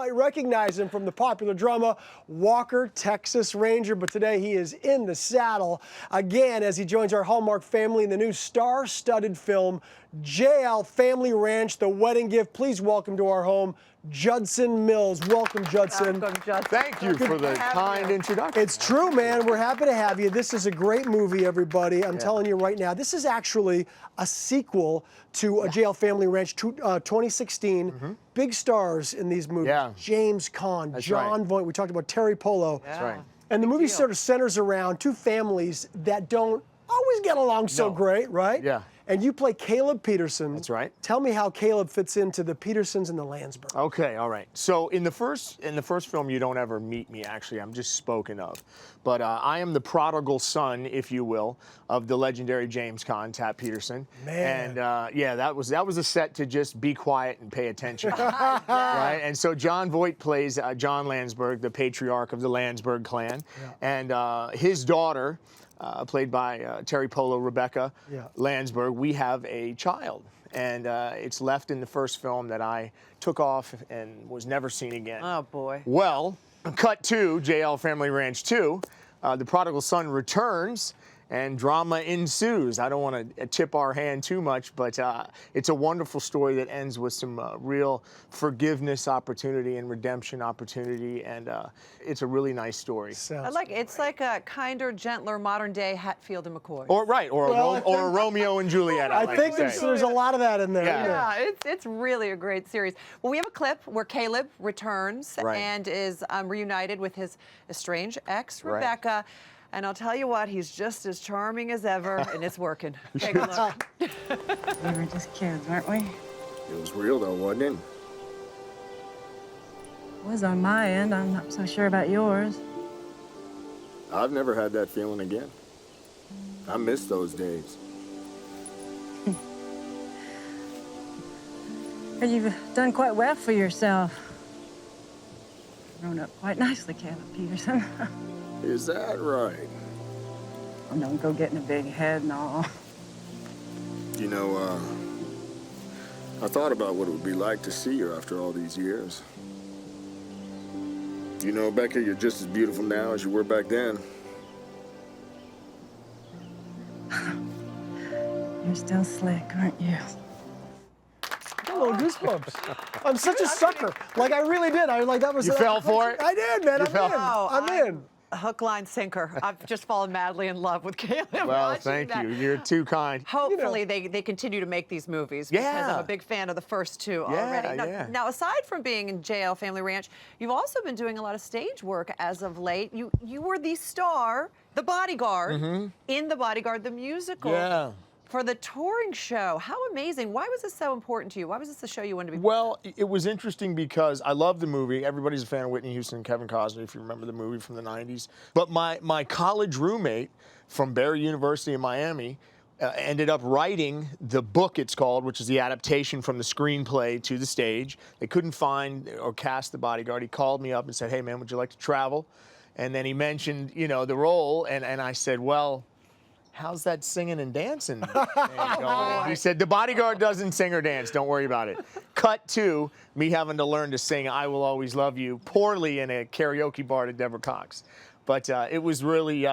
might recognize him from the popular drama Walker, Texas Ranger, but today he is in the saddle again as he joins our Hallmark family in the new star-studded film JL Family Ranch, The Wedding Gift. Please welcome to our home, Judson Mills. Welcome, Judson. Welcome, Judson. Thank you for the kind introduction. It's true, man. We're happy to have you. This is a great movie, everybody. I'm telling you right now, this is actually a sequel to a JL Family Ranch 2016. Big stars in these movies. James Caan, John Voight. We talked about Terry Polo. That's right. And the movie sort of centers around two families that don't always get along so great, right? Yeah. And you play Caleb Peterson. That's right. Tell me how Caleb fits into the Petersons and the Landsberg. Okay, all right. So in the first film, you don't ever meet me. Actually, I'm just spoken of, but I am the prodigal son, if you will, of the legendary James Caan, Tap Peterson. Man. And yeah, that was a set to just be quiet and pay attention, right? And so John Voight plays John Landsberg, the patriarch of the Landsberg clan, and his daughter. Played by Terry Polo, Rebecca Landsberg, we have a child. And it's left in the first film that I took off and was never seen again. Oh, boy. Well, cut to JL Family Ranch 2. The prodigal son returns and drama ensues. I don't want to tip our hand too much, but it's a wonderful story that ends with some real forgiveness opportunity and redemption opportunity, and it's a really nice story. It's like a kinder, gentler, modern-day Hatfield and McCoy. Or a Romeo and Juliet. I think there's a lot of that in there. Yeah, it's really a great series. Well, we have a clip where Caleb returns and is reunited with his estranged ex, Rebecca. And I'll tell you what, he's just as charming as ever, and it's working. Take a look. We were just kids, weren't we? It was real, though, wasn't it? It was on my end. I'm not so sure about yours. I've never had that feeling again. I miss those days. And you've done quite well for yourself. Grown up quite nicely, Caleb Peterson. Is that right? Oh, don't go getting a big head and all. You know, I thought about what it would be like to see her after all these years. You know, Becca, you're just as beautiful now as you were back then. You're still slick, aren't you? A little goosebumps. I'm such a sucker. Like, I really did. You fell for it? I did, man. I'm in. Hook, line, sinker. I've just fallen madly in love with Caleb. Well, thank you. You're too kind. Hopefully they continue to make these movies because I'm a big fan of the first two already. Now, aside from being in JL Family Ranch, you've also been doing a lot of stage work as of late. You were the star, the Bodyguard, in The Bodyguard, the musical. For the touring show. How amazing. Why was this so important to you? Why was this the show you wanted to be Well, it was interesting because I love the movie. Everybody's a fan of Whitney Houston and Kevin Costner, if you remember the movie from the 90s. But my college roommate from Barry University in Miami ended up writing the book, it's called, which is the adaptation from the screenplay to the stage. They couldn't find or cast the Bodyguard. He called me up and said, hey, man, would you like to travel? And then he mentioned, you know, the role. And I said, well, how's that singing and dancing? And he said, the Bodyguard doesn't sing or dance. Don't worry about it. Cut to me having to learn to sing I Will Always Love You poorly in a karaoke bar to Deborah Cox. But it was really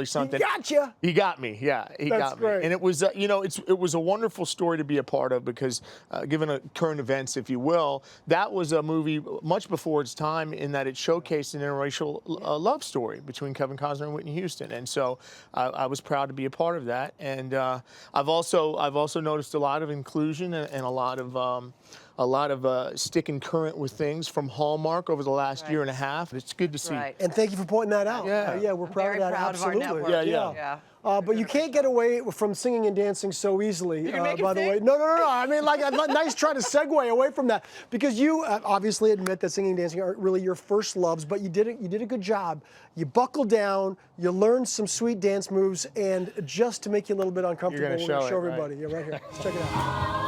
something. He got you. He got me. Yeah, he got me. Great. And it was, you know, it was a wonderful story to be a part of because, given current events, if you will, that was a movie much before its time in that it showcased an interracial love story between Kevin Costner and Whitney Houston. And so I was proud to be a part of that. And I've also noticed a lot of inclusion and a lot of sticking current with things from Hallmark over the last year and a half. It's good to see. And thank you for pointing that out. Yeah, we're proud of that. Absolutely. Of our network. Yeah. But you can't get away from singing and dancing so easily, make by it the sing? way. No. I mean, like, a nice try to segue away from that. Because you obviously admit that singing and dancing aren't really your first loves, but you did a good job. You buckled down, you learned some sweet dance moves, and just to make you a little bit uncomfortable, we're going to show everybody. Right? Yeah, right here. Let's check it out.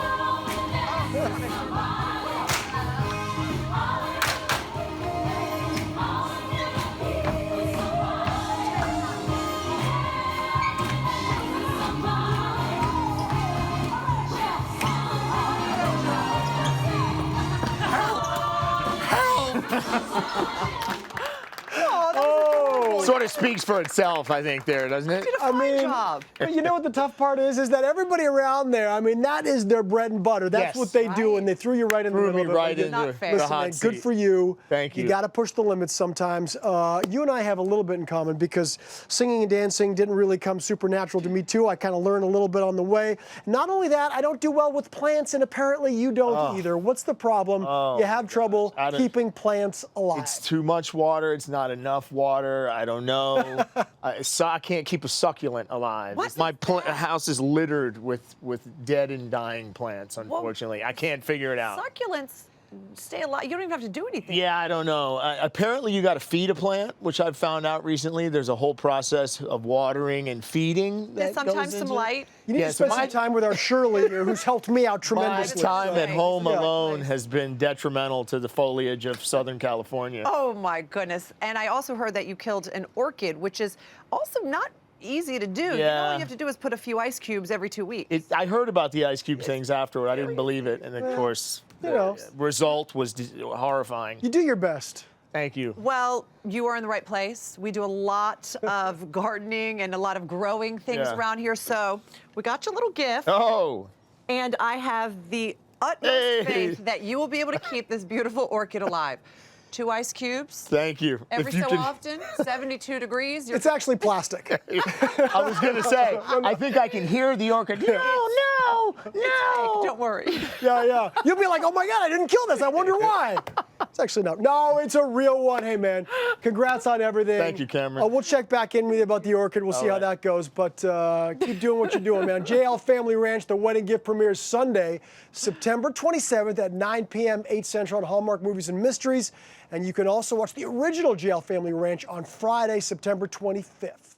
Sort of speaks for itself, I think, there, doesn't it? You did a fine job. But you know what the tough part is that everybody around there, I mean, that is their bread and butter. That's Yes. what they do, and they threw you right in the middle of it. Right into Not fair. the Listen, hot man, seat. good for you. Thank you. You got to push the limits sometimes. You and I have a little bit in common because singing and dancing didn't really come supernatural to me, too. I kind of learned a little bit on the way. Not only that, I don't do well with plants, and apparently you don't either. What's the problem? You have trouble keeping plants alive. It's too much water. It's not enough water. I don't know. I can't keep a succulent alive. What? My house is littered with dead and dying plants, unfortunately. I can't figure it out. Succulents stay alive. You don't even have to do anything. Yeah, I don't know. Apparently, you got to feed a plant, which I've found out recently. There's a whole process of watering and feeding. There's that sometimes goes some into it. light. You need to spend some time with our Shirley here, who's helped me out My tremendously. time at home Yeah. alone has been detrimental to the foliage of Southern California. Oh my goodness. And I also heard that you killed an orchid, which is also not easy to do. You know, Yeah. all you have to do is put a few ice cubes every 2 weeks. I heard about the ice cube things afterward. I didn't believe it. And of course, you know. the result was horrifying. You do your best. Thank you. Well, you are in the right place. We do a lot of gardening and a lot of growing things Yeah. around here. So we got you a little gift. Oh, And I have the utmost faith that you will be able to keep this beautiful orchid alive. 2 ice cubes. thank you. Every If you so can- often, 72 degrees. You're It's actually plastic. I was going to say, I think I can hear the orchid. No. Don't worry. Yeah. You'll be like, oh my God, I didn't kill this. I wonder why. It's actually not. No, it's a real one. Hey, man, congrats on everything. Thank you, Cameron. We'll check back in with you about the orchid. We'll see how that goes. But keep doing what you're doing, man. JL Family Ranch, the wedding gift premieres Sunday, September 27th at 9 p.m., 8 Central on Hallmark Movies and Mysteries. And you can also watch the original JL Family Ranch on Friday, September 25th.